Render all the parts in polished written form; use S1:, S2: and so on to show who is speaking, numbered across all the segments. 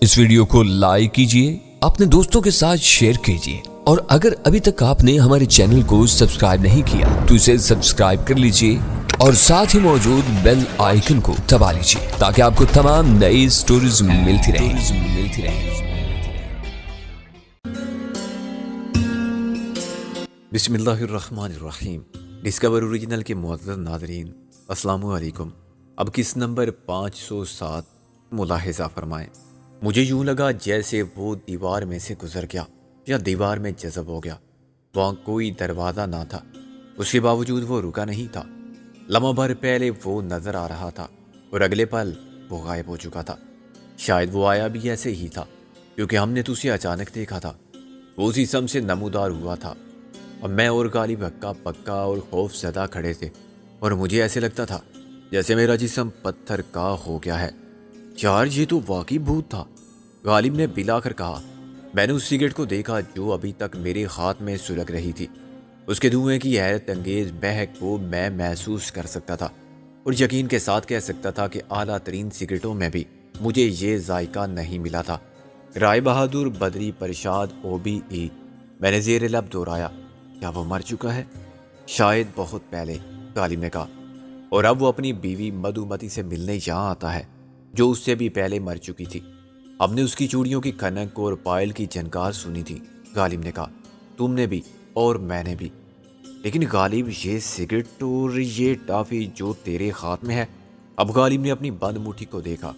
S1: اس video کو like کیجئے، اپنے دوستوں کے ساتھ شیئر کیجئے، اور اگر ابھی تک آپ نے ہمارے چینل کو سبسکرائب نہیں کیا تو اسے سبسکرائب کر لیجئے اور ساتھ ہی موجود بیل آئیکن کو دبا لیجئے تاکہ آپ کو تمام نئی سٹوریز ملتی رہیں۔
S2: بسم اللہ الرحمن الرحیم۔ ڈسکور اوریجنل کے معزز ناظرین، السلام علیکم۔ اب کس نمبر 507 ملاحظہ فرمائیں۔ مجھے یوں لگا جیسے وہ دیوار میں سے گزر گیا یا دیوار میں جذب ہو گیا۔ وہاں کوئی دروازہ نہ تھا، اس کے باوجود وہ رکا نہیں تھا۔ لمحہ بھر پہلے وہ نظر آ رہا تھا اور اگلے پل وہ غائب ہو چکا تھا۔ شاید وہ آیا بھی ایسے ہی تھا کیونکہ ہم نے تو اسے اچانک دیکھا تھا۔ وہ اسی سم سے نمودار ہوا تھا اور میں اور غالب ہکا پکا اور خوف زدہ کھڑے تھے، اور مجھے ایسے لگتا تھا جیسے میرا جسم پتھر کا ہو گیا ہے۔ یار یہ تو واقعی بھوت تھا، غالب نے بلا کر کہا۔ میں نے اس سگریٹ کو دیکھا جو ابھی تک میرے ہاتھ میں سلگ رہی تھی۔ اس کے دھوئیں کی حیرت انگیز مہک کو میں محسوس کر سکتا تھا اور یقین کے ساتھ کہہ سکتا تھا کہ اعلیٰ ترین سگریٹوں میں بھی مجھے یہ ذائقہ نہیں ملا تھا۔ رائے بہادر بدری پرشاد OBE، میں نے زیر لب دہرایا۔ کیا وہ مر چکا ہے؟ شاید بہت پہلے، غالب نے کہا، اور اب وہ اپنی بیوی مدھومتی سے ملنے یہاں آتا ہے جو اس سے بھی پہلے مر چکی تھی۔ ہم نے اس کی چوڑیوں کی کھنک اور پائل کی جھنکار سنی تھی، غالب نے کہا۔ تم نے بھی اور میں نے بھی۔ لیکن غالب، یہ سگریٹ اور یہ ٹافی جو تیرے ہاتھ میں ہے۔ اب غالب نے اپنی بند مٹھی کو دیکھا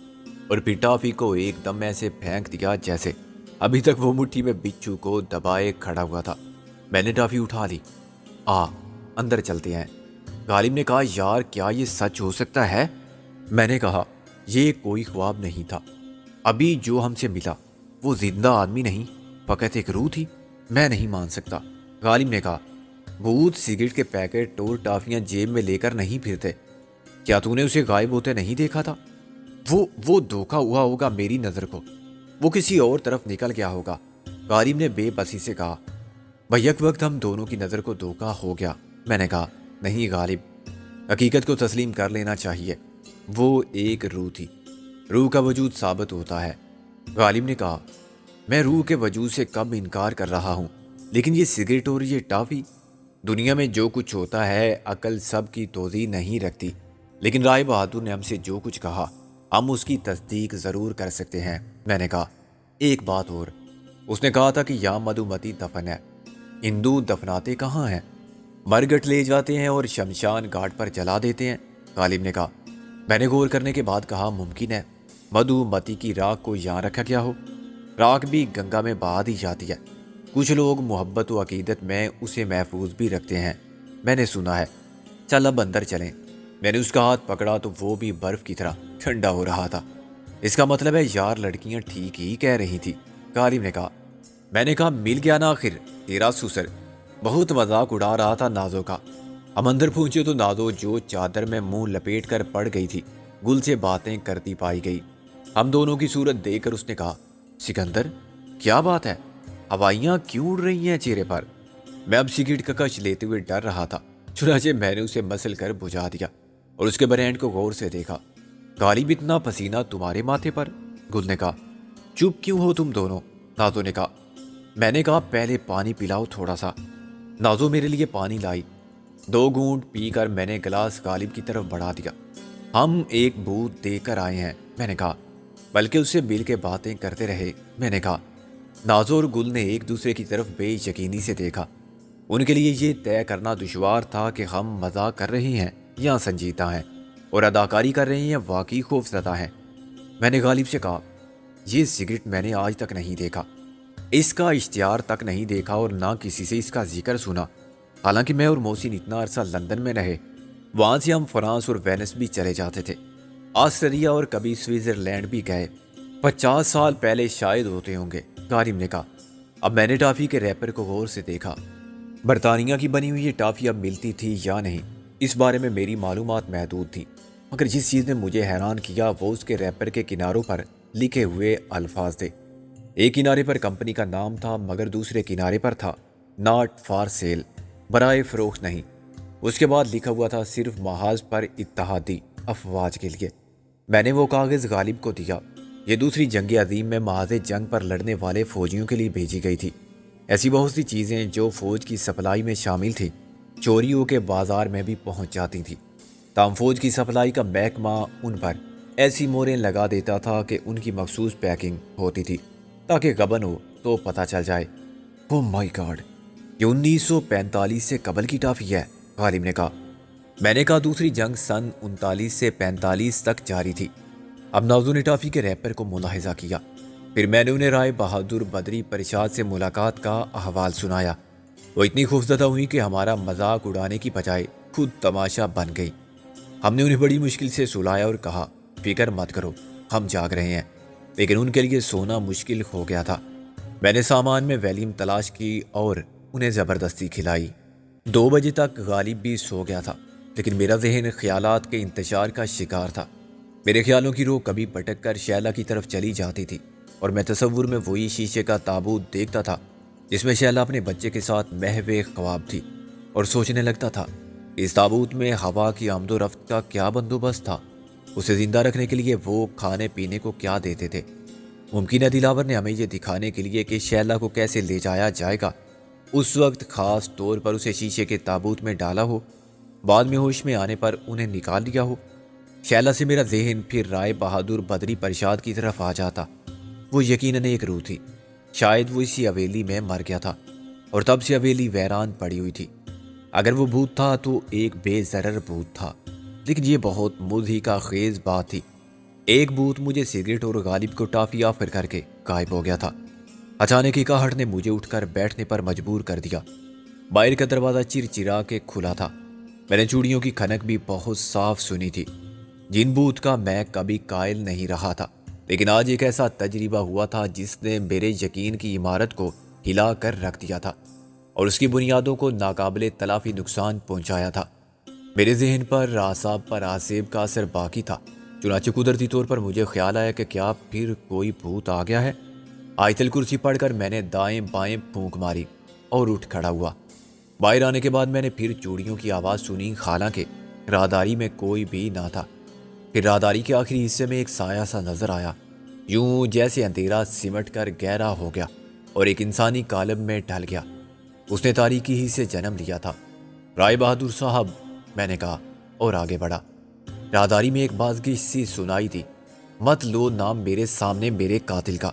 S2: اور پھر ٹافی کو ایک دم ایسے پھینک دیا جیسے ابھی تک وہ مٹھی میں بچھو کو دبائے کھڑا ہوا تھا۔ میں نے ٹافی اٹھا لی۔ اندر چلتے ہیں، غالب نے کہا۔ یار کیا یہ سچ ہو سکتا ہے؟ میں نے کہا یہ کوئی خواب نہیں تھا۔ ابھی جو ہم سے ملا وہ زندہ آدمی نہیں، فقط ایک روح تھی۔ میں نہیں مان سکتا، غالب نے کہا۔ بھوت سگریٹ کے پیکٹ اور ٹافیاں جیب میں لے کر نہیں پھرتے۔ کیا تو نے اسے غائب ہوتے نہیں دیکھا تھا؟ وہ دھوکا ہوا ہوگا میری نظر کو، وہ کسی اور طرف نکل گیا ہوگا، غالب نے بے بسی سے کہا۔ بیک وقت ہم دونوں کی نظر کو دھوکا ہو گیا۔ میں نے کہا نہیں غالب، حقیقت کو تسلیم کر لینا چاہیے، وہ ایک روح تھی۔ روح کا وجود ثابت ہوتا ہے، غالب نے کہا۔ میں روح کے وجود سے کب انکار کر رہا ہوں، لیکن یہ سگریٹ اور یہ ٹافی، دنیا میں جو کچھ ہوتا ہے عقل سب کی توضیح نہیں رکھتی، لیکن رائے بہادر نے ہم سے جو کچھ کہا ہم اس کی تصدیق ضرور کر سکتے ہیں۔ میں نے کہا ایک بات اور، اس نے کہا تھا کہ یہاں مدھومتی دفن ہے، ہندو دفناتے کہاں ہیں؟ مرگٹ لے جاتے ہیں اور شمشان گھاٹ پر جلا دیتے ہیں، غالب نے کہا۔ میں نے غور کرنے کے بعد کہا ممکن ہے مدھومتی کی راکھ کو یہاں رکھا گیا ہو، راکھ بھی گنگا میں بہا دی جاتی ہے، کچھ لوگ محبت و عقیدت میں اسے محفوظ بھی رکھتے ہیں، میں نے سنا ہے۔ چل اب اندر چلیں۔ میں نے اس کا ہاتھ پکڑا تو وہ بھی برف کی طرح ٹھنڈا ہو رہا تھا۔ اس کا مطلب ہے یار لڑکیاں ٹھیک ہی کہہ رہی تھی، غالب نے کہا۔ میں نے کہا مل گیا نا آخر تیرا سسر، بہت مذاق اڑا رہا تھا نازو کا۔ ہم اندر پہنچے تو نازو جو چادر میں منہ لپیٹ کر پڑ گئی تھی گل سے باتیں کرتی پائی گئی۔ ہم دونوں کی صورت دیکھ کر اس نے کہا سکندر کیا بات ہے، ہوائیاں کیوں اڑ رہی ہیں چہرے پر؟ میں اب سگریٹ کا کش لیتے ہوئے ڈر رہا تھا، چنانچہ میں نے اسے مسل کر بجھا دیا اور اس کے برینڈ کو غور سے دیکھا۔ غالب اتنا پسینہ تمہارے ماتھے پر؟ گل نے کہا۔ چپ کیوں ہو تم دونوں؟ نازو نے کہا۔ میں نے کہا پہلے پانی پلاؤ تھوڑا سا۔ نازو میرے لیے پانی لائی۔ 2 گھونٹ پی کر میں نے گلاس غالب کی طرف بڑھا دیا۔ ہم ایک بھوت دیکھ کر آئے ہیں، میں نے کہا، بلکہ اس سے مل کے باتیں کرتے رہے، میں نے کہا۔ نازو اور گل نے ایک دوسرے کی طرف بے یقینی سے دیکھا۔ ان کے لیے یہ طے کرنا دشوار تھا کہ ہم مذاق کر رہے ہیں یا سنجیدہ ہیں اور اداکاری کر رہے ہیں یا واقعی خوف زدہ ہیں۔ میں نے غالب سے کہا یہ سگریٹ میں نے آج تک نہیں دیکھا، اس کا اشتہار تک نہیں دیکھا اور نہ کسی سے اس کا ذکر سنا، حالانکہ میں اور محسن اتنا عرصہ لندن میں رہے، وہاں سے ہم فرانس اور وینس بھی چلے جاتے تھے، آسٹریا اور کبھی سوئٹزرلینڈ بھی گئے۔ 50 سال پہلے شاید ہوتے ہوں گے، غالب نے کہا۔ اب میں نے ٹافی کے ریپر کو غور سے دیکھا۔ برطانیہ کی بنی ہوئی یہ ٹافی اب ملتی تھی یا نہیں اس بارے میں میری معلومات محدود تھی، مگر جس چیز نے مجھے حیران کیا وہ اس کے ریپر کے کناروں پر لکھے ہوئے الفاظ تھے۔ ایک کنارے پر کمپنی کا نام تھا مگر دوسرے کنارے پر تھا ناٹ فار سیل، برائے فروخت نہیں۔ اس کے بعد لکھا ہوا تھا صرف محاذ پر اتحادی افواج کے لیے۔ میں نے وہ کاغذ غالب کو دیا۔ یہ دوسری جنگ عظیم میں محاذ جنگ پر لڑنے والے فوجیوں کے لیے بھیجی گئی تھی۔ ایسی بہت سی چیزیں جو فوج کی سپلائی میں شامل تھیں چوریوں کے بازار میں بھی پہنچ جاتی تھیں، تاہم فوج کی سپلائی کا محکمہ ان پر ایسی موریں لگا دیتا تھا کہ ان کی مخصوص پیکنگ ہوتی تھی تاکہ غبن ہو تو پتہ چل جائے۔ او مائی گاڈ، یہ 1945 سے قبل کی ٹافی ہے، غالب نے کہا۔ میں نے کہا دوسری جنگ سن 39 سے 45 تک جاری تھی۔ اب ناظروں نے ٹافی کے ریپر کو ملاحظہ کیا۔ پھر میں نے انہیں رائے بہادر بدری پرشاد سے ملاقات کا احوال سنایا۔ وہ اتنی خوفزدہ ہوئی کہ ہمارا مذاق اڑانے کی بجائے خود تماشا بن گئی۔ ہم نے انہیں بڑی مشکل سے سلایا اور کہا فکر مت کرو، ہم جاگ رہے ہیں، لیکن ان کے لیے سونا مشکل ہو گیا تھا۔ میں نے سامان میں ویلیم تلاش کی اور انہیں زبردستی کھلائی۔ 2 بجے تک غالب بھی سو گیا تھا، لیکن میرا ذہن خیالات کے انتشار کا شکار تھا۔ میرے خیالوں کی روح کبھی بھٹک کر شیلا کی طرف چلی جاتی تھی اور میں تصور میں وہی شیشے کا تابوت دیکھتا تھا جس میں شیلا اپنے بچے کے ساتھ محو خواب تھی، اور سوچنے لگتا تھا اس تابوت میں ہوا کی آمد و رفت کا کیا بندوبست تھا، اسے زندہ رکھنے کے لیے وہ کھانے پینے کو کیا دیتے تھے۔ ممکن ہے دلاور نے ہمیں یہ دکھانے کے لیے کہ شیلا کو کیسے لے جایا جائے گا اس وقت خاص طور پر اسے شیشے کے تابوت میں ڈالا ہو، بعد میں ہوش میں آنے پر انہیں نکال لیا ہو۔ شیلا سے میرا ذہن پھر رائے بہادر بدری پرشاد کی طرف آ جاتا۔ وہ یقیناً ایک روح تھی، شاید وہ اسی حویلی میں مر گیا تھا اور تب سے حویلی ویران پڑی ہوئی تھی۔ اگر وہ بھوت تھا تو ایک بے ضرر بھوت تھا، لیکن یہ بہت مضحکہ خیز بات تھی۔ ایک بھوت مجھے سگریٹ اور غالب کو ٹافی آفر کر کے غائب ہو گیا تھا۔ اچانک ایکاہٹ نے مجھے اٹھ کر بیٹھنے پر مجبور کر دیا۔ باہر کا دروازہ چرچرا کے کھلا تھا۔ میں نے چوڑیوں کی کھنک بھی بہت صاف سنی تھی، جن بھوت کا میں کبھی قائل نہیں رہا تھا، لیکن آج ایک ایسا تجربہ ہوا تھا جس نے میرے یقین کی عمارت کو ہلا کر رکھ دیا تھا اور اس کی بنیادوں کو ناقابل تلافی نقصان پہنچایا تھا۔ میرے ذہن پر اعصاب پر آسیب کا اثر باقی تھا، چنانچہ قدرتی طور پر مجھے خیال آیا کہ کیا پھر کوئی بھوت آ گیا ہے۔ آیت الکرسی پڑھ کر میں نے دائیں بائیں پھونک ماری اور اٹھ کھڑا ہوا۔ باہر آنے کے بعد میں نے پھر چوڑیوں کی آواز سنی، حالانکہ راہداری میں کوئی بھی نہ تھا۔ پھر راہداری کے آخری حصے میں ایک سایہ سا نظر آیا، یوں جیسے اندھیرا سمٹ کر گہرا ہو گیا اور ایک انسانی کالب میں ڈھل گیا۔ اس نے تاریکی ہی سے جنم لیا تھا۔ رائے بہادر صاحب، میں نے کہا اور آگے بڑھا۔ راہداری میں ایک بازگشت سی سنائی تھی، مت لو نام میرے سامنے میرے قاتل کا۔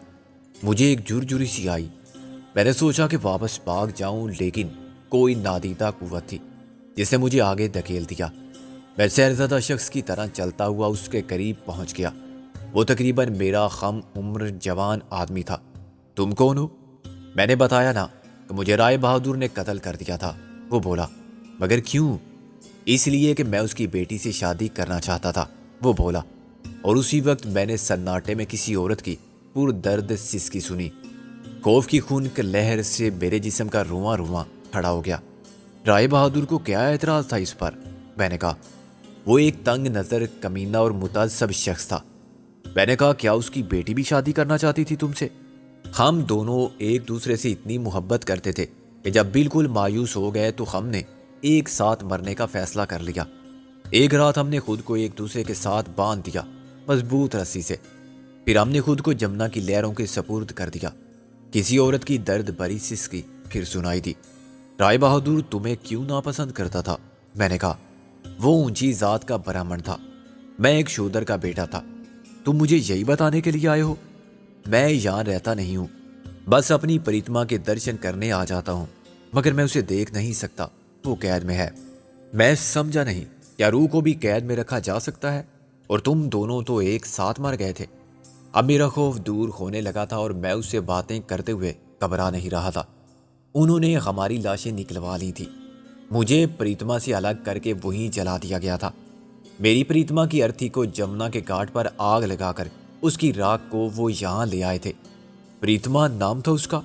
S2: مجھے ایک جھرجھری سی آئی۔ میں نے سوچا کہ واپس بھاگ جاؤں، لیکن کوئی نادیدہ قوت تھی جس نے مجھے آگے دھکیل دیا۔ میں سیرزدہ شخص کی طرح چلتا ہوا اس کے قریب پہنچ گیا۔ وہ تقریباً میرا ہم عمر جوان آدمی تھا۔ تم کون ہو؟ میں نے بتایا نا کہ مجھے رائے بہادر نے قتل کر دیا تھا۔ وہ بولا، مگر کیوں؟ اس لیے کہ میں اس کی بیٹی سے شادی کرنا چاہتا تھا، وہ بولا، اور اسی وقت میں نے سناٹے میں کسی عورت کی پر درد سسکی سنی۔ خوف کی خون کی لہر سے میرے جسم کا رواں رواں کھڑا ہو گیا۔ رائے بہادر کو کیا اعتراض تھا اس پر؟ میں نے کہا۔ وہ ایک تنگ نظر کمینہ اور متعصب شخص تھا۔ میں نے کہا، کیا اس کی بیٹی بھی شادی کرنا چاہتی تھی تم سے؟ ہم دونوں ایک دوسرے سے اتنی محبت کرتے تھے کہ جب بالکل مایوس ہو گئے تو ہم نے ایک ساتھ مرنے کا فیصلہ کر لیا۔ ایک رات ہم نے خود کو ایک دوسرے کے ساتھ باندھ دیا مضبوط رسی سے، پھر ہم نے خود کو جمنا کی لہروں کے سپرد کر دیا۔ کسی عورت کی درد بری سسکی پھر سنائی دی۔ رائے بہادر تمہیں کیوں ناپسند کرتا تھا؟ میں نے کہا۔ وہ اونچی ذات کا برہمن تھا، میں ایک شودر کا بیٹا تھا۔ تم مجھے یہی بتانے کے لیے آئے ہو؟ میں یہاں رہتا نہیں ہوں، بس اپنی پریتما کے درشن کرنے آ جاتا ہوں، مگر میں اسے دیکھ نہیں سکتا، وہ قید میں ہے۔ میں سمجھا نہیں، کیا روح کو بھی قید میں رکھا جا سکتا ہے؟ اور تم دونوں تو ایک ساتھ مر گئے تھے۔ اب میرا خوف دور ہونے لگا تھا اور میں اس سے باتیں کرتے ہوئے گھبرا نہیں رہا تھا۔ انہوں نے ہماری لاشیں نکلوا لی تھی، مجھے پریتما سے الگ کر کے وہیں جلا دیا گیا تھا۔ میری پریتما کی ارتھی کو جمنا کے گھاٹ پر آگ لگا کر اس کی راکھ کو وہ یہاں لے آئے تھے۔ پریتما نام تھا اس کا؟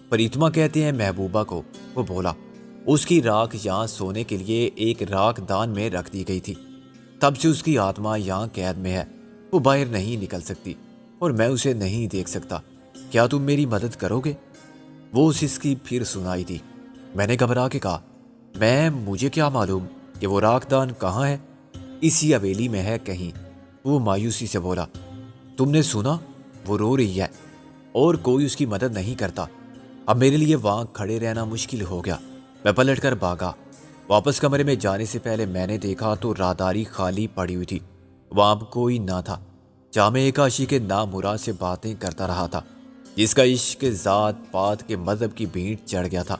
S2: پریتما کہتے ہیں محبوبہ کو، وہ بولا۔ اس کی راکھ یہاں سونے کے لیے ایک راکھ دان میں رکھ دی گئی تھی، تب سے اس کی آتما یہاں قید میں ہے، وہ باہر نہیں نکل سکتی اور میں اسے نہیں دیکھ سکتا۔ کیا تم میری مدد کرو گے؟ وہ سسکی پھر سنائی تھی۔ میں نے گھبرا کے کہا، مجھے کیا معلوم کہ وہ راکھ دان کہاں ہے؟ اسی حویلی میں ہے کہیں، وہ مایوسی سے بولا۔ تم نے سنا؟ وہ رو رہی ہے اور کوئی اس کی مدد نہیں کرتا۔ اب میرے لیے وہاں کھڑے رہنا مشکل ہو گیا۔ میں پلٹ کر بھاگا۔ واپس کمرے میں جانے سے پہلے میں نے دیکھا تو راداری خالی پڑی ہوئی تھی، وہاں کوئی نہ تھا۔ جہاں میں ایک عاشق کے نامراد سے باتیں کرتا رہا تھا، جس کا عشق ذات پات کے مذہب کی بھینٹ چڑھ گیا تھا۔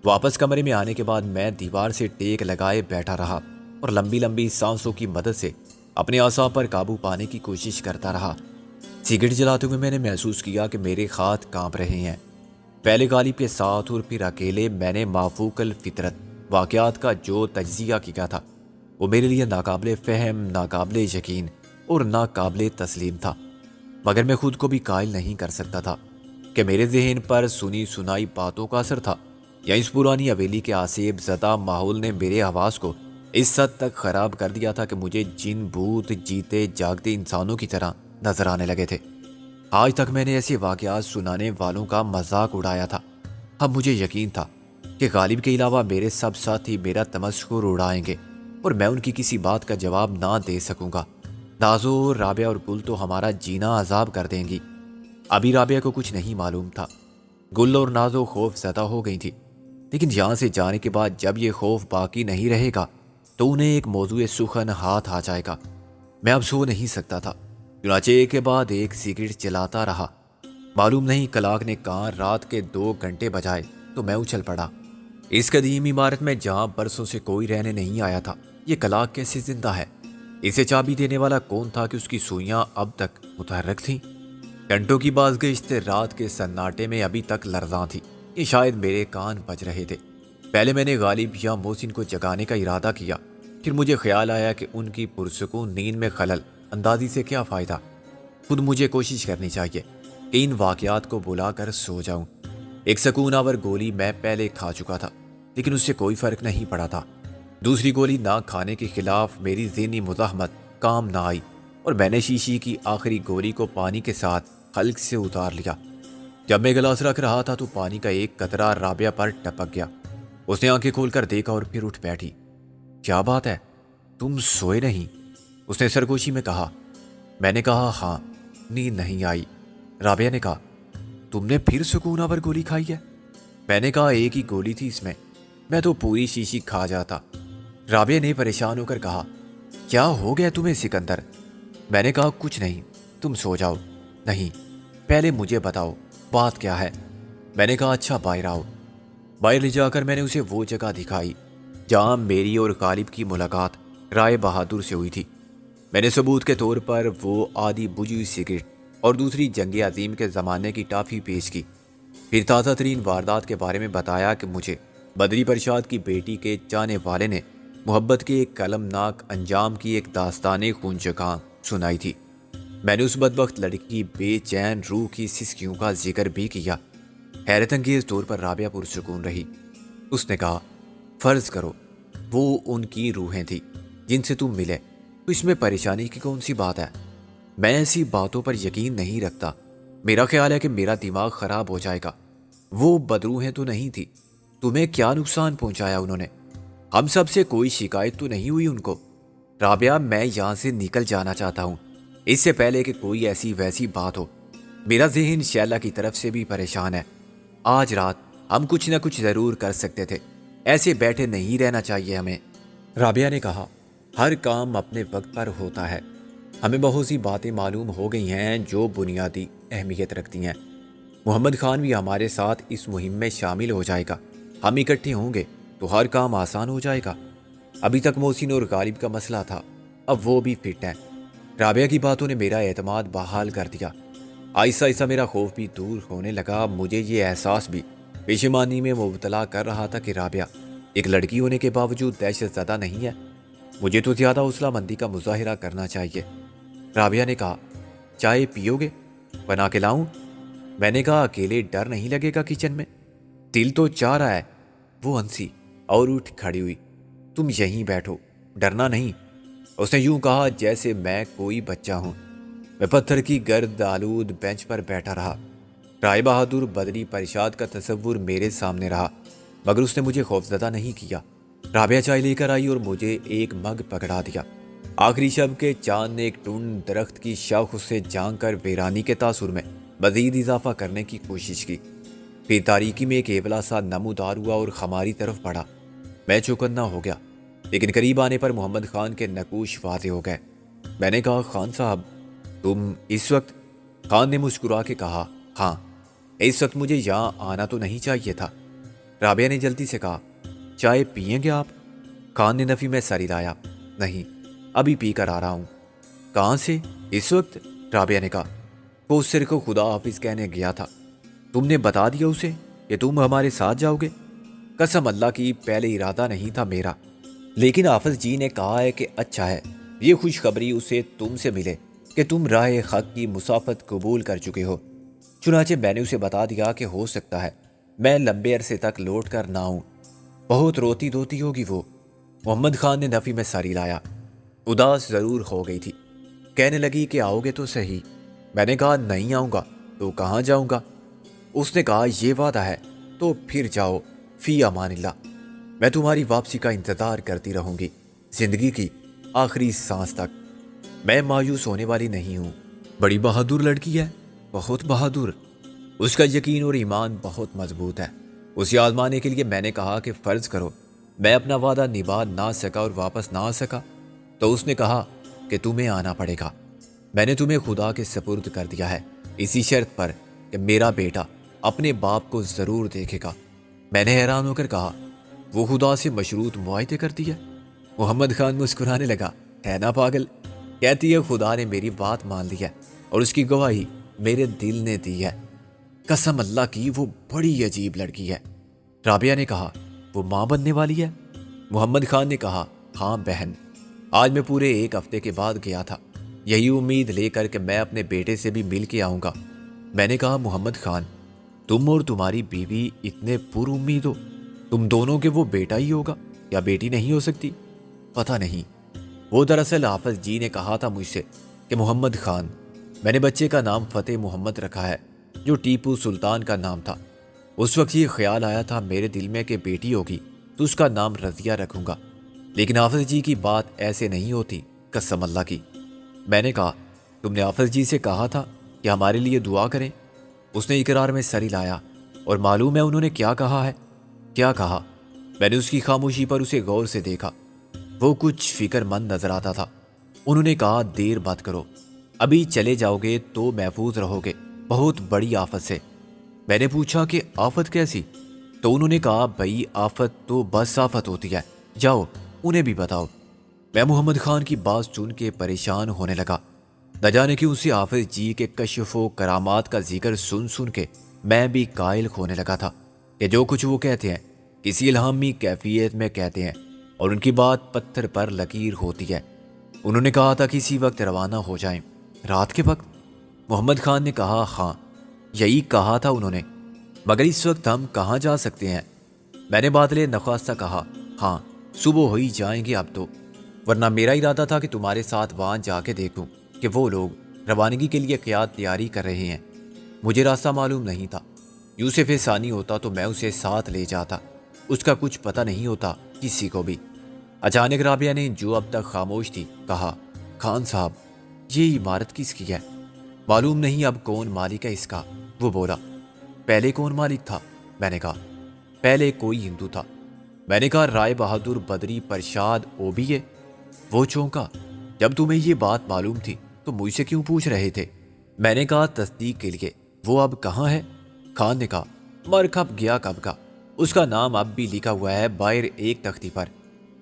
S2: واپس کمرے میں آنے کے بعد میں دیوار سے ٹیک لگائے بیٹھا رہا اور لمبی لمبی سانسوں کی مدد سے اپنے اعصاب پر قابو پانے کی کوشش کرتا رہا۔ سگریٹ جلاتے ہوئے میں نے محسوس کیا کہ میرے ہاتھ کانپ رہے ہیں۔ پہلے غالب کے ساتھ اور پھر اکیلے میں نے مافوق الفطرت واقعات کا جو تجزیہ کیا تھا وہ میرے لیے ناقابل فہم، ناقابل یقین اور ناقابل تسلیم تھا، مگر میں خود کو بھی قائل نہیں کر سکتا تھا کہ میرے ذہن پر سنی سنائی باتوں کا اثر تھا یا اس پرانی حویلی کے آسیب زدہ ماحول نے میرے حواس کو اس حد تک خراب کر دیا تھا کہ مجھے جن بھوت جیتے جاگتے انسانوں کی طرح نظر آنے لگے تھے۔ آج تک میں نے ایسے واقعات سنانے والوں کا مذاق اڑایا تھا، اب مجھے یقین تھا کہ غالب کے علاوہ میرے سب ساتھی میرا تمسخر اڑائیں گے اور میں ان کی کسی بات کا جواب نہ دے سکوں گا۔ نازو، رابعہ اور گل تو ہمارا جینا عذاب کر دیں گی۔ ابھی رابعہ کو کچھ نہیں معلوم تھا۔ گل اور نازو خوف زدہ ہو گئی تھی، لیکن یہاں سے جانے کے بعد جب یہ خوف باقی نہیں رہے گا تو انہیں ایک موضوع سخن ہاتھ آ جائے گا۔ میں اب سو نہیں سکتا تھا، چنانچہ ایک کے بعد ایک سگریٹ چلاتا رہا۔ معلوم نہیں کلاک نے کہاں رات کے 2 گھنٹے بجائے تو میں اچھل پڑا۔ اس قدیم عمارت میں جہاں برسوں سے کوئی رہنے نہیں آیا تھا، یہ کلاک کیسے زندہ ہے؟ اسے چابی دینے والا کون تھا کہ اس کی سوئیاں اب تک متحرک تھیں؟ گھنٹوں کی بازگشت رات کے سناٹے میں ابھی تک لرزاں تھی کہ شاید میرے کان بج رہے تھے۔ پہلے میں نے غالب یا محسن کو جگانے کا ارادہ کیا، پھر مجھے خیال آیا کہ ان کی پرسکون نیند میں خلل اندازی سے کیا فائدہ۔ خود مجھے کوشش کرنی چاہیے کہ ان واقعات کو بلا کر سو جاؤں۔ ایک سکون آور گولی میں پہلے کھا چکا تھا، لیکن اس سے کوئی فرق نہیں پڑا تھا۔ دوسری گولی نہ کھانے کے خلاف میری ذہنی مزاحمت کام نہ آئی اور میں نے شیشی کی آخری گولی کو پانی کے ساتھ حلق سے اتار لیا۔ جب میں گلاس رکھ رہا تھا تو پانی کا ایک قطرہ رابعہ پر ٹپک گیا۔ اس نے آنکھیں کھول کر دیکھا اور پھر اٹھ بیٹھی۔ کیا بات ہے، تم سوئے نہیں؟ اس نے سرگوشی میں کہا۔ میں نے کہا ہاں، نیند نہیں آئی۔ رابعہ نے کہا تم نے پھر سکون آور گولی کھائی ہے؟ میں نے کہا ایک ہی گولی تھی اس میں تو پوری شیشی کھا جاتا۔ رابعہ نے پریشان ہو کر کہا کیا ہو گیا تمہیں سکندر؟ میں نے کہا کچھ نہیں، تم سو جاؤ۔ نہیں، پہلے مجھے بتاؤ بات کیا ہے؟ میں نے کہا اچھا باہر آؤ۔ باہر لے جا کر میں نے اسے وہ جگہ دکھائی جہاں میری اور غالب کی ملاقات رائے بہادر سے ہوئی تھی۔ میں نے ثبوت کے طور پر وہ آدھی بجھی ہوئی سگریٹ اور دوسری جنگ عظیم کے زمانے کی ٹافی پیش کی، پھر تازہ ترین واردات کے بارے میں بتایا کہ مجھے بدری پرشاد کی بیٹی کے چاہنے والے نے محبت کے ایک کلمناک انجام کی ایک داستان خونچکاں سنائی تھی۔ میں نے اس بدبخت لڑکی کی بے چین روح کی سسکیوں کا ذکر بھی کیا۔ حیرت انگیز طور پر رابعہ پرسکون رہی۔ اس نے کہا فرض کرو وہ ان کی روحیں تھیں جن سے تم ملے، تو اس میں پریشانی کی کون سی بات ہے؟ میں ایسی باتوں پر یقین نہیں رکھتا، میرا خیال ہے کہ میرا دماغ خراب ہو جائے گا۔ وہ بدروحیں تو نہیں تھی، تمہیں کیا نقصان پہنچایا انہوں نے؟ ہم سب سے کوئی شکایت تو نہیں ہوئی ان کو؟ رابعہ میں یہاں سے نکل جانا چاہتا ہوں اس سے پہلے کہ کوئی ایسی ویسی بات ہو۔ میرا ذہن شیلا کی طرف سے بھی پریشان ہے۔ آج رات ہم کچھ نہ کچھ ضرور کر سکتے تھے، ایسے بیٹھے نہیں رہنا چاہیے ہمیں۔ رابعہ نے کہا ہر کام اپنے وقت پر ہوتا ہے، ہمیں بہت سی باتیں معلوم ہو گئی ہیں جو بنیادی اہمیت رکھتی ہیں۔ محمد خان بھی ہمارے ساتھ اس مہم میں شامل ہو جائے گا، ہم اکٹھے ہوں گے تو ہر کام آسان ہو جائے گا۔ ابھی تک محسن اور غالب کا مسئلہ تھا، اب وہ بھی فٹ ہے۔ رابعہ کی باتوں نے میرا اعتماد بحال کر دیا۔ آہستہ آہستہ میرا خوف بھی دور ہونے لگا۔ مجھے یہ احساس بھی پشیمانی میں مبتلا کر رہا تھا کہ رابعہ ایک لڑکی ہونے کے باوجود دہشت زدہ نہیں ہے۔ مجھے تو زیادہ حوصلہ مندی کا مظاہرہ کرنا چاہیے۔ رابعہ نے کہا چائے پیو گے؟ بنا کے لاؤں؟ میں نے کہا اکیلے ڈر نہیں لگے گا کچن میں؟ دل تو چاہ رہا ہے۔ وہ ہنسی اور اٹھ کھڑی ہوئی۔ تم یہیں بیٹھو، ڈرنا نہیں۔ اس نے یوں کہا جیسے میں کوئی بچہ ہوں۔ میں پتھر کی گرد آلود بینچ پر بیٹھا رہا۔ رائے بہادر بدری پرشاد کا تصور میرے سامنے رہا، مگر اس نے مجھے خوفزدہ نہیں کیا۔ رابعہ چائے لے کر آئی اور مجھے ایک مگ پکڑا دیا۔ آخری شب کے چاند نے ایک ٹنڈ درخت کی شاخ سے جھانک کر ویرانی کے تاثر میں مزید اضافہ کرنے کی کوشش کی۔ پھر تاریکی میں ایک ایولا سا نمودار ہوا اور ہماری طرف بڑھا۔ میں چوکنا ہو گیا، لیکن قریب آنے پر محمد خان کے نقوش واضح ہو گئے۔ میں نے کہا خان صاحب تم اس وقت؟ خان نے مسکرا کے کہا ہاں، اس وقت مجھے یہاں آنا تو نہیں چاہیے تھا۔ رابعہ نے جلدی سے کہا چائے پئیں گے آپ؟ خان نے نفی میں سر ہلایا، نہیں ابھی پی کر آ رہا ہوں۔ کہاں سے اس وقت؟ رابعہ نے کہا وہ سر کو خدا حافظ کہنے گیا تھا۔ تم نے بتا دیا اسے کہ تم ہمارے ساتھ جاؤ گے؟ قسم اللہ کی پہلے ارادہ نہیں تھا میرا، لیکن حافظ جی نے کہا ہے کہ اچھا ہے یہ خوشخبری اسے تم سے ملے کہ تم راہ حق کی مسافت قبول کر چکے ہو۔ چنانچہ میں نے اسے بتا دیا کہ ہو سکتا ہے میں لمبے عرصے تک لوٹ کر نہ آؤں۔ بہت روتی دھوتی ہوگی وہ۔ محمد خان نے نفی میں سر ہلایا، اداس ضرور ہو گئی تھی۔ کہنے لگی کہ آؤ گے تو صحیح۔ میں نے کہا نہیں آؤں گا تو کہاں جاؤں گا؟ اس نے کہا یہ وعدہ ہے تو پھر جاؤ، فی امان اللہ۔ میں تمہاری واپسی کا انتظار کرتی رہوں گی زندگی کی آخری سانس تک۔ میں مایوس ہونے والی نہیں ہوں۔ بڑی بہادر لڑکی ہے، بہت بہادر۔ اس کا یقین اور ایمان بہت مضبوط ہے۔ اسے آزمانے کے لیے میں نے کہا کہ فرض کرو میں اپنا وعدہ نبھا نہ سکا اور واپس نہ آ سکا تو اس نے کہا کہ تمہیں آنا پڑے گا۔ میں نے تمہیں خدا کے سپرد کر دیا ہے اسی شرط پر کہ میرا بیٹا اپنے باپ کو ضرور دیکھے گا۔ میں نے حیران ہو کر کہا وہ خدا سے مشروط معاہدے کرتی ہے؟ محمد خان مسکرانے لگا، ہے نا پاگل؟ کہتی ہے خدا نے میری بات مان لی ہے اور اس کی گواہی میرے دل نے دی ہے۔ قسم اللہ کی وہ بڑی عجیب لڑکی ہے۔ رابعہ نے کہا وہ ماں بننے والی ہے؟ محمد خان نے کہا ہاں بہن، آج میں پورے 1 ہفتے کے بعد گیا تھا یہی امید لے کر کہ میں اپنے بیٹے سے بھی مل کے آؤں گا۔ میں نے کہا محمد خان تم اور تمہاری بیوی اتنے پر امید ہو، تم دونوں کے وہ بیٹا ہی ہوگا یا بیٹی نہیں ہو سکتی؟ پتہ نہیں۔ وہ دراصل حافظ جی نے کہا تھا مجھ سے کہ محمد خان، میں نے بچے کا نام فتح محمد رکھا ہے جو ٹیپو سلطان کا نام تھا۔ اس وقت یہ خیال آیا تھا میرے دل میں کہ بیٹی ہوگی تو اس کا نام رضیہ رکھوں گا، لیکن حافظ جی کی بات ایسے نہیں ہوتی، قسم اللہ کی۔ میں نے کہا تم نے حافظ جی سے کہا تھا کہ ہمارے لیے دعا کریں؟ اس نے اقرار میں سر ہلایا، اور معلوم ہے انہوں نے کیا کہا ہے؟ کیا کہا؟ میں نے اس کی خاموشی پر اسے غور سے دیکھا۔ وہ کچھ فکر مند نظر آتا تھا۔ انہوں نے کہا دیر مت کرو، ابھی چلے جاؤ گے تو محفوظ رہو گے بہت بڑی آفت سے۔ میں نے پوچھا کہ آفت کیسی؟ تو انہوں نے کہا بھائی آفت تو بس آفت ہوتی ہے، جاؤ انہیں بھی بتاؤ۔ میں محمد خان کی بات سن کے پریشان ہونے لگا۔ نہ جانے کیوں اسے حافظ جی کے کشف و کرامات کا ذکر سن سن کے میں بھی قائل ہونے لگا تھا کہ جو کچھ وہ کہتے ہیں کسی الہامی کیفیت میں کہتے ہیں اور ان کی بات پتھر پر لکیر ہوتی ہے۔ انہوں نے کہا تھا کہ اسی وقت روانہ ہو جائیں، رات کے وقت؟ محمد خان نے کہا ہاں یہی کہا تھا انہوں نے، مگر اس وقت ہم کہاں جا سکتے ہیں؟ میں نے بادل نخواستہ کہا ہاں صبح ہو ہی جائیں گے اب تو، ورنہ میرا ارادہ تھا کہ تمہارے ساتھ وہاں جا کے دیکھوں کہ وہ لوگ روانگی کے لیے کیا تیاری کر رہے ہیں۔ مجھے راستہ معلوم نہیں تھا، یوسف ثانی ہوتا تو میں اسے ساتھ لے جاتا، اس کا کچھ پتہ نہیں ہوتا کسی کو بھی۔ اچانک رابعہ نے جو اب تک خاموش تھی کہا خان صاحب یہ عمارت کس کی ہے؟ معلوم نہیں اب کون مالک ہے اس کا۔ وہ بولا پہلے کون مالک تھا؟ میں نے کہا پہلے کوئی ہندو تھا۔ میں نے کہا رائے بہادر بدری پرشاد اوبی ہے؟ وہ چونکا، جب تمہیں یہ بات معلوم تھی تو مجھ سے کیوں پوچھ رہے تھے؟ میں نے کہا تصدیق کے لیے۔ وہ اب کہاں ہے؟ خان نے کہا مر کب گیا کب کا، اس کا نام اب بھی لکھا ہوا ہے باہر ایک تختی پر۔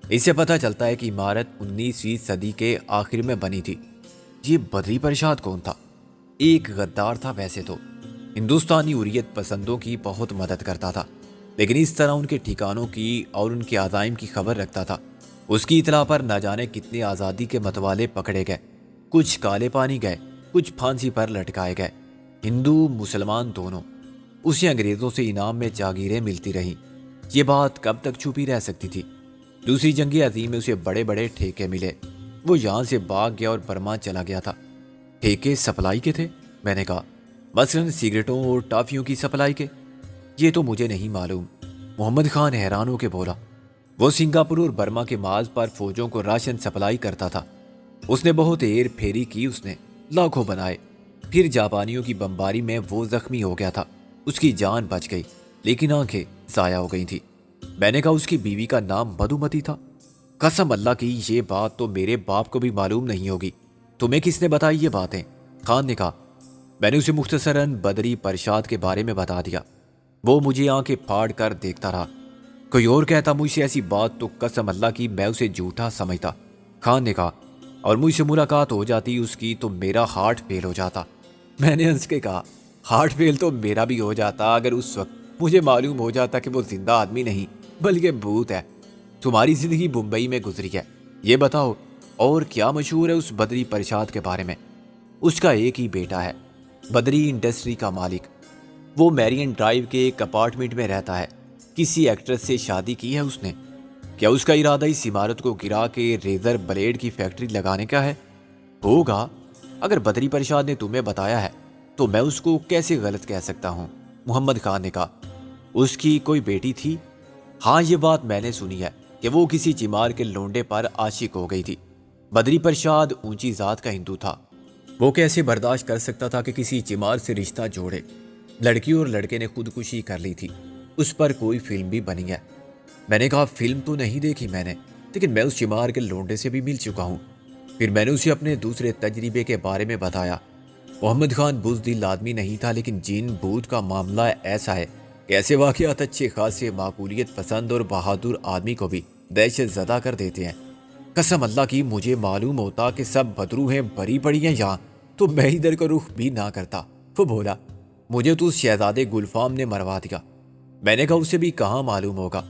S2: اس سے پتہ چلتا ہے کہ عمارت 19ویں صدی کے آخر میں بنی تھی۔ یہ بدری پرشاد کون تھا؟ ایک غدار تھا ویسے تو، ہندوستانی حریت پسندوں کی بہت مدد کرتا تھا، لیکن اس طرح ان کے ٹھکانوں کی اور ان کے عزائم کی خبر رکھتا تھا۔ اس کی اطلاع پر نہ جانے کتنے آزادی کے متوالے پکڑے گئے، کچھ کالے پانی گئے، کچھ پھانسی پر لٹکائے گئے، ہندو مسلمان دونوں۔ اسے انگریزوں سے انعام میں جاگیریں ملتی رہیں۔ یہ بات کب تک چھپی رہ سکتی تھی؟ دوسری جنگ عظیم میں اسے بڑے بڑے ٹھیکے ملے، وہ یہاں سے بھاگ گیا اور برما چلا گیا تھا۔ ٹھیکے سپلائی کے تھے؟ میں نے کہا مثلاً سگریٹوں اور ٹافیوں کی سپلائی کے؟ یہ تو مجھے نہیں معلوم۔ محمد خان حیران ہو کے بولا وہ سنگاپور اور برما کے محاذ پر فوجوں کو راشن سپلائی کرتا تھا۔ اس نے بہت ایر پھیری کی، اس نے لاکھوں بنائے، پھر جاپانیوں کی بمباری میں وہ زخمی ہو گیا تھا، اس کی جان بچ گئی لیکن آنکھیں ضائع ہو گئی تھی۔ میں نے کہا اس کی بیوی کا نام مدھومتی تھا؟ قسم اللہ کی یہ بات تو میرے باپ کو بھی معلوم نہیں ہوگی، تمہیں کس نے بتائی یہ باتیں؟ خان نے کہا۔ میں نے اسے مختصراً بدری پرشاد کے بارے میں بتا دیا۔ وہ مجھے آنکھیں پھاڑ کر دیکھتا رہا۔ کوئی اور کہتا مجھ سے ایسی بات تو قسم اللہ کی میں اسے جھوٹا سمجھتا۔ خان نے کہا، اور مجھ سے ملاقات ہو جاتی اس کی تو میرا ہارٹ فیل ہو جاتا۔ میں نے ہنس کے کہا، ہارٹ فیل تو میرا بھی ہو جاتا اگر اس وقت مجھے معلوم ہو جاتا کہ وہ زندہ آدمی نہیں بلکہ بھوت ہے۔ تمہاری زندگی ممبئی میں گزری ہے، یہ بتاؤ اور کیا مشہور ہے اس بدری پرشاد کے بارے میں؟ اس کا ایک ہی بیٹا ہے، بدری انڈسٹری کا مالک۔ وہ میرین ڈرائیو کے ایک اپارٹمنٹ میں رہتا ہے۔ کسی ایکٹریس سے شادی کی ہے اس نے۔ کیا اس کا ارادہ اس عمارت کو گرا کے ریزر بلیڈ کی فیکٹری لگانے کا ہے؟ ہوگا۔ اگر بدری پرشاد نے تمہیں بتایا ہے تو میں اس کو کیسے غلط کہہ سکتا ہوں؟ محمد خان نے کہا۔ اس کی کوئی بیٹی تھی؟ ہاں، یہ بات میں نے سنی ہے کہ وہ کسی چمار کے لونڈے پر عاشق ہو گئی تھی۔ بدری پرشاد اونچی ذات کا ہندو تھا، وہ کیسے برداشت کر سکتا تھا کہ کسی چمار سے رشتہ جوڑے؟ لڑکی اور لڑکے نے خودکشی کر لی تھی، اس پر کوئی فلم بھی بنی ہے۔ میں نے کہا، فلم تو نہیں دیکھی میں نے، لیکن میں اس چمار کے لونڈے سے بھی مل چکا ہوں۔ پھر میں نے اسے اپنے دوسرے تجربے کے بارے میں بتایا۔ محمد خان بزدل آدمی نہیں تھا، لیکن جن بھوت کا معاملہ ایسا ہے کہ ایسے واقعات اچھے خاصے معقولیت پسند اور بہادر آدمی کو بھی دہشت زدہ کر دیتے ہیں۔ قسم اللہ کی مجھے معلوم ہوتا کہ سب بدرو ہیں، بری پڑی ہیں یہاں، تو میں ادھر کا رخ بھی نہ کرتا۔ وہ بولا، مجھے تو اس شہزادے گلفام نے مروا دیا۔ میں نے کہا، اسے بھی کہاں معلوم ہوگا؟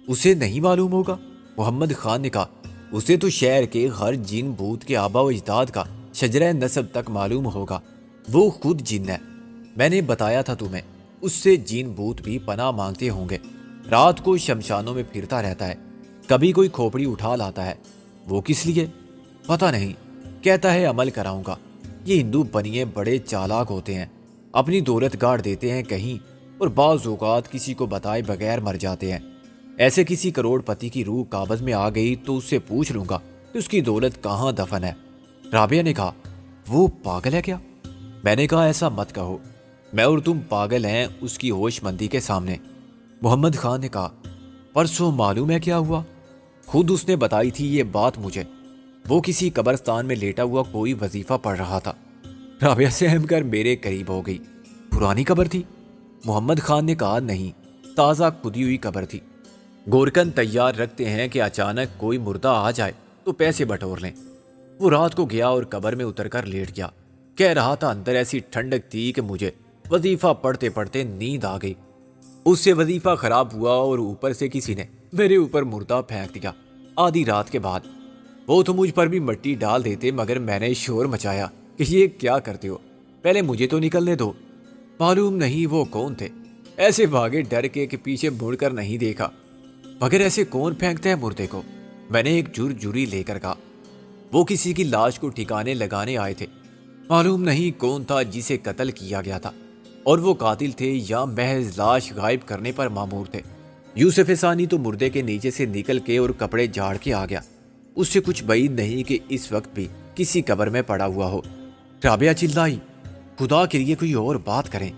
S2: اسے نہیں معلوم ہوگا؟ محمد خان نے کہا، اسے تو شہر کے ہر جن بھوت کے آبا و اجداد کا شجرہ نسب تک معلوم ہوگا، وہ خود جن ہے۔ میں نے بتایا تھا تمہیں، اس سے جن بھوت بھی پناہ مانگتے ہوں گے۔ رات کو شمشانوں میں پھرتا رہتا ہے، کبھی کوئی کھوپڑی اٹھا لاتا ہے۔ وہ کس لیے؟ پتہ نہیں، کہتا ہے عمل کراؤں گا۔ یہ ہندو بنیے بڑے چالاک ہوتے ہیں، اپنی دولت گاڑ دیتے ہیں کہیں، اور بعض اوقات کسی کو بتائے بغیر مر جاتے ہیں۔ ایسے کسی کروڑ پتی کی روح قابض میں آ گئی تو اس سے پوچھ لوں گا کہ اس کی دولت کہاں دفن ہے۔ رابعہ نے کہا، وہ پاگل ہے کیا؟ میں نے کہا، ایسا مت کہو، میں اور تم پاگل ہیں اس کی ہوش مندی کے سامنے۔ محمد خان نے کہا، پرسوں معلوم ہے کیا ہوا؟ خود اس نے بتائی تھی یہ بات مجھے۔ وہ کسی قبرستان میں لیٹا ہوا کوئی وظیفہ پڑھ رہا تھا۔ رابعہ سہم کر میرے قریب ہو گئی۔ پرانی قبر تھی؟ محمد خان نے کہا، نہیں، تازہ کھدی ہوئی قبر تھی۔ گورکن تیار رکھتے ہیں کہ اچانک کوئی مردہ آ جائے تو پیسے بٹور لیں۔ وہ رات کو گیا اور قبر میں اتر کر لیٹ گیا۔ کہہ رہا تھا اندر ایسی ٹھنڈک تھی کہ مجھے وظیفہ پڑھتے پڑھتے نیند آ گئی۔ اس سے وظیفہ خراب ہوا اور اوپر سے کسی نے میرے اوپر مردہ پھینک دیا آدھی رات کے بعد۔ وہ تو مجھ پر بھی مٹی ڈال دیتے، مگر میں نے شور مچایا کہ یہ کیا کرتے ہو، پہلے مجھے تو نکلنے دو۔ معلوم نہیں وہ کون تھے، ایسے بھاگے ڈر کے کہ پیچھے مڑ کر نہیں دیکھا۔ مگر ایسے کون پھینکتا ہے مردے کو؟ میں نے ایک جری لے کر کہا۔ وہ کسی کی لاش کو ٹھکانے لگانے آئے تھے، معلوم نہیں کون تھا جسے قتل کیا گیا تھا، اور وہ قاتل تھے یا محض لاش غائب کرنے پر مامور تھے۔ یوسف ثانی تو مردے کے نیچے سے نکل کے اور کپڑے جھاڑ کے آ گیا۔ اس سے کچھ بعید نہیں کہ اس وقت بھی کسی قبر میں پڑا ہوا ہو۔ رابعہ چلائی، خدا کے لیے کوئی اور بات کریں۔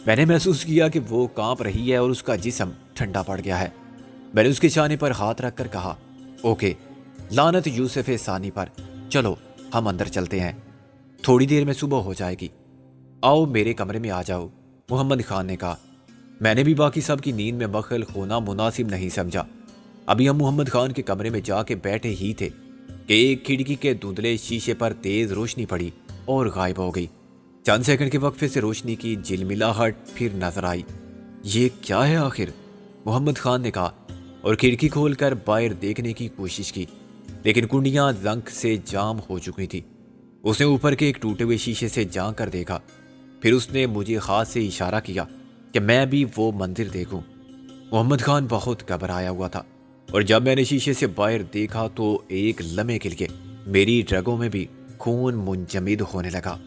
S2: میں نے محسوس کیا کہ وہ کانپ رہی ہے اور اس کا جسم ٹھنڈا پڑ گیا ہے۔ میں نے اس کے شانے پر ہاتھ رکھ کر کہا، اوکے، لعنت یوسف ثانی پر، چلو ہم اندر چلتے ہیں، تھوڑی دیر میں صبح ہو جائے گی۔ آؤ میرے کمرے میں آ جاؤ، محمد خان نے کہا۔ میں نے بھی باقی سب کی نیند میں مخل ہونا مناسب نہیں سمجھا۔ ابھی ہم محمد خان کے کمرے میں جا کے بیٹھے ہی تھے کہ ایک کھڑکی کے دھندلے شیشے پر تیز روشنی پڑی اور غائب ہو گئی۔ چند سیکنڈ کے وقفے سے روشنی کی جلملاہٹ پھر نظر آئی۔ یہ کیا ہے آخر؟ محمد خان نے کہا اور کھڑکی کھول کر باہر دیکھنے کی کوشش کی، لیکن کنڈیاں زنک سے جام ہو چکی تھی۔ اس نے اوپر کے ایک ٹوٹے ہوئے شیشے سے جھانک کر دیکھا، پھر اس نے مجھے ہاتھ سے اشارہ کیا کہ میں بھی وہ منظر دیکھوں۔ محمد خان بہت گھبرایا ہوا تھا، اور جب میں نے شیشے سے باہر دیکھا تو ایک لمحے کے لیے میری رگوں میں بھی خون منجمد ہونے لگا۔